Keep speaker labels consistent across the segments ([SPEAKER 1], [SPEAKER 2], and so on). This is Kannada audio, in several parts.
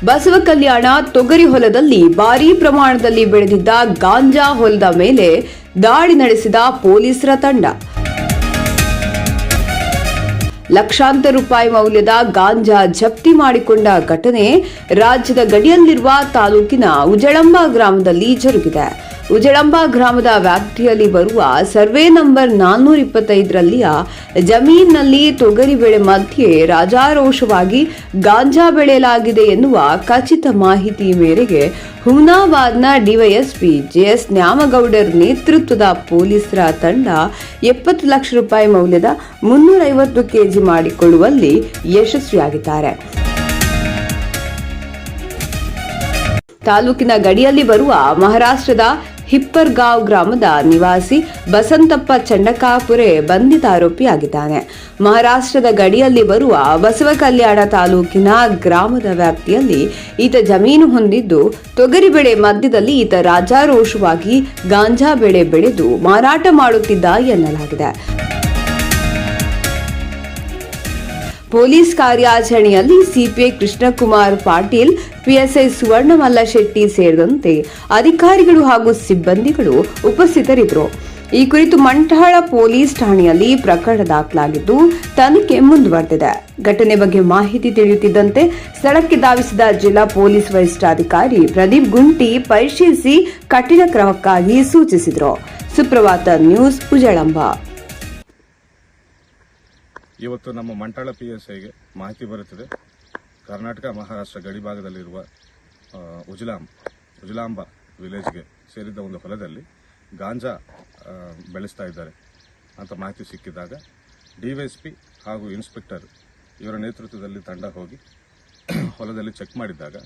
[SPEAKER 1] ಬಸವ ಕಲ್ಯಾಣ ತೊಗರಿ ಹೊಲದಲ್ಲಿ ಭಾರೀ ಪ್ರಮಾಣದಲ್ಲಿ ಬೆಳೆದಿದ್ದ ಗಾಂಜಾ ಹೊಲದ ಮೇಲೆ ದಾಳಿ ನಡೆಸಿದ ಪೊಲೀಸರ ತಂಡ. ಲಕ್ಷಾಂತರ ರೂಪಾಯಿ ಮೌಲ್ಯದ ಗಾಂಜಾ ಜಪ್ತಿ ಮಾಡಿಕೊಂಡ ಘಟನೆ ರಾಜ್ಯದ ಗಡಿಯಲ್ಲಿರುವ ತಾಲೂಕಿನ ಉಜಳಂಬ ಗ್ರಾಮದಲ್ಲಿ ಜರುಗಿದೆ. ಉಜಳಂಬ ಗ್ರಾಮದ ವ್ಯಾಪ್ತಿಯಲ್ಲಿ ಬರುವ ಸರ್ವೆ ನಂಬರ್ 425ರಲ್ಲಿಯ ಜಮೀನಿನಲ್ಲಿ ತೊಗರಿ ಬೆಳೆ ಮಧ್ಯೆ ರಾಜಾರೋಷವಾಗಿ ಗಾಂಜಾ ಬೆಳೆಯಲಾಗಿದೆ ಎನ್ನುವ ಖಚಿತ ಮಾಹಿತಿ ಮೇರೆಗೆ ಹುಮನಾಬಾದ್ನ ಡಿವೈಎಸ್ಪಿ ಜೆಎಸ್ ನ್ಯಾಮಗೌಡರ್ ನೇತೃತ್ವದ ಪೊಲೀಸರ ತಂಡ 70 ಲಕ್ಷ ರೂಪಾಯಿ ಮೌಲ್ಯದ 350 ಕೆಜಿ ಮಾಡಿಕೊಳ್ಳುವಲ್ಲಿ ಯಶಸ್ವಿಯಾಗಿದ್ದಾರೆ. ತಾಲೂಕಿನ ಗಡಿಯಲ್ಲಿ ಬರುವ ಮಹಾರಾಷ್ಟ್ರದ ಹಿಪ್ಪರ್ಗಾಂವ್ ಗ್ರಾಮದ ನಿವಾಸಿ ಬಸಂತಪ್ಪ ಚಂಡಕಾಪುರೆ ಬಂಧಿತ ಆರೋಪಿಯಾಗಿದ್ದಾನೆ. ಮಹಾರಾಷ್ಟ್ರದ ಗಡಿಯಲ್ಲಿ ಬರುವ ಬಸವ ಕಲ್ಯಾಣ ತಾಲೂಕಿನ ಗ್ರಾಮದ ವ್ಯಾಪ್ತಿಯಲ್ಲಿ ಈತ ಜಮೀನು ಹೊಂದಿದ್ದು, ತೊಗರಿ ಬೆಳೆ ಮಧ್ಯದಲ್ಲಿ ಈತ ರಾಜಾರೋಷವಾಗಿ ಗಾಂಜಾ ಬೆಳೆ ಬೆಳೆದು ಮಾರಾಟ ಮಾಡುತ್ತಿದ್ದ ಎನ್ನಲಾಗಿದೆ. ಪೊಲೀಸ್ ಕಾರ್ಯಾಚರಣೆಯಲ್ಲಿ ಸಿಪಿಐ ಕೃಷ್ಣಕುಮಾರ್ ಪಾಟೀಲ್, ಪಿಎಸ್ಐ ಸುವರ್ಣಮಲ್ಲ ಶೆಟ್ಟಿ ಸೇರಿದಂತೆ ಅಧಿಕಾರಿಗಳು ಹಾಗೂ ಸಿಬ್ಬಂದಿಗಳು ಉಪಸ್ಥಿತರಿದ್ದರು. ಈ ಕುರಿತು ಮಂಠಾಳ ಪೊಲೀಸ್ ಠಾಣೆಯಲ್ಲಿ ಪ್ರಕರಣ ದಾಖಲಾಗಿದ್ದು ತನಿಖೆ ಮುಂದುವರೆದಿದೆ. ಘಟನೆ ಬಗ್ಗೆ ಮಾಹಿತಿ ತಿಳಿಯುತ್ತಿದ್ದಂತೆ ಸ್ಥಳಕ್ಕೆ ಧಾವಿಸಿದ ಜಿಲ್ಲಾ ಪೊಲೀಸ್ ವರಿಷ್ಠಾಧಿಕಾರಿ ಪ್ರದೀಪ್ ಗುಂಟಿ ಪರಿಶೀಲಿಸಿ ಕಠಿಣ ಕ್ರಮಕ್ಕಾಗಿ ಸೂಚಿಸಿದರು. ಸುಪ್ರಭಾತ ನ್ಯೂಸ್, ಉಜಳಂಬ.
[SPEAKER 2] ಇವತ್ತು ನಮ್ಮ ಮಂಠಾಳ PSIಗೆ ಮಾಹಿತಿ ಬರುತ್ತದೆ. ಕರ್ನಾಟಕ ಮಹಾರಾಷ್ಟ್ರ ಗಡಿ ಭಾಗದಲ್ಲಿರುವ ಉಜಲಾಂಬ ವಿಲೇಜ್ಗೆ ಸೇರಿದ ಒಂದು ಹೊಲದಲ್ಲಿ ಗಾಂಜಾ ಬೆಳೆಸ್ತಾ ಇದ್ದಾರೆ ಅಂತ ಮಾಹಿತಿ ಸಿಕ್ಕಿದಾಗ ಡಿವೈಎಸ್ಪಿ ಹಾಗೂ ಇನ್ಸ್ಪೆಕ್ಟರ್ ಇವರ ನೇತೃತ್ವದಲ್ಲಿ ತಂಡ ಹೋಗಿ ಹೊಲದಲ್ಲಿ ಚೆಕ್ ಮಾಡಿದ್ದಾಗ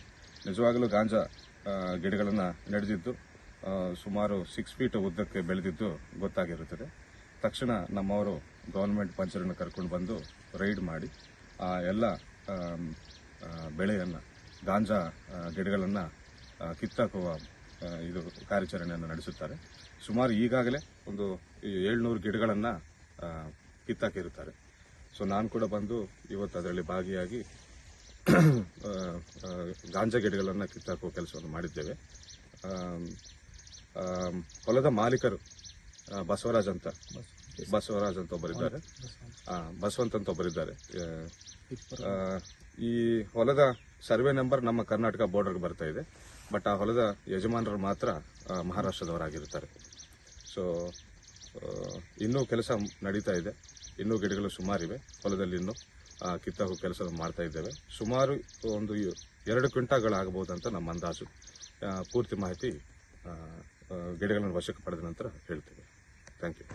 [SPEAKER 2] ನಿಜವಾಗಲೂ ಗಾಂಜಾ ಗಿಡಗಳನ್ನು ನಡೆದಿದ್ದು ಸುಮಾರು 6 ಫೀಟ್ ಉದ್ದಕ್ಕೆ ಬೆಳೆದಿದ್ದು ಗೊತ್ತಾಗಿರುತ್ತದೆ. ತಕ್ಷಣ ನಮ್ಮವರು ಗವರ್ನಮೆಂಟ್ ಪಂಚರನ್ನು ಕರ್ಕೊಂಡು ಬಂದು ರೈಡ್ ಮಾಡಿ ಆ ಎಲ್ಲ ಬೆಳೆಯನ್ನು ಗಾಂಜಾ ಗಿಡಗಳನ್ನು ಕಿತ್ತಾಕುವ ಇದು ಕಾರ್ಯಾಚರಣೆಯನ್ನು ನಡೆಸುತ್ತಾರೆ. ಸುಮಾರು ಈಗಾಗಲೇ ಒಂದು 700 ಗಿಡಗಳನ್ನು ಕಿತ್ತಾಕಿರುತ್ತಾರೆ. ಸೊ ನಾನು ಕೂಡ ಬಂದು ಇವತ್ತು ಅದರಲ್ಲಿ ಭಾಗಿಯಾಗಿ ಗಾಂಜಾ ಗಿಡಗಳನ್ನು ಕಿತ್ತಾಕುವ ಕೆಲಸವನ್ನು ಮಾಡಿದ್ದೇವೆ. ಹೊಲದ ಮಾಲೀಕರು ಬಸವರಾಜ್ ಅಂತ ಒಬ್ಬರಿದ್ದಾರೆ, ಬಸವಂತ್ ಅಂತ ಒಬ್ಬರಿದ್ದಾರೆ. ಈ ಹೊಲದ ಸರ್ವೆ ನಂಬರ್ ನಮ್ಮ ಕರ್ನಾಟಕ ಬಾರ್ಡರ್ಗೆ ಬರ್ತಾ ಇದೆ. ಬಟ್ ಆ ಹೊಲದ ಯಜಮಾನರು ಮಾತ್ರ ಮಹಾರಾಷ್ಟ್ರದವರಾಗಿರುತ್ತಾರೆ. ಸೊ ಇನ್ನೂ ಕೆಲಸ ನಡೀತಾ ಇದೆ. ಇನ್ನೂ ಗಿಡಗಳು ಸುಮಾರಿವೆ ಹೊಲದಲ್ಲಿ. ಇನ್ನೂ ಕಿತ್ತಾಕೋ ಕೆಲಸ ಮಾಡ್ತಾ ಇದ್ದೇವೆ. ಸುಮಾರು ಒಂದು 2 ಕ್ವಿಂಟಾಲ್ಗಳಾಗಬಹುದಂತ ನಮ್ಮ ಅಂದಾಜು. ಪೂರ್ತಿ ಮಾಹಿತಿ ಗಿಡಗಳನ್ನು ವಶಕ್ಕೆ ಪಡೆದ ನಂತರ ಹೇಳ್ತೇವೆ. Thank you.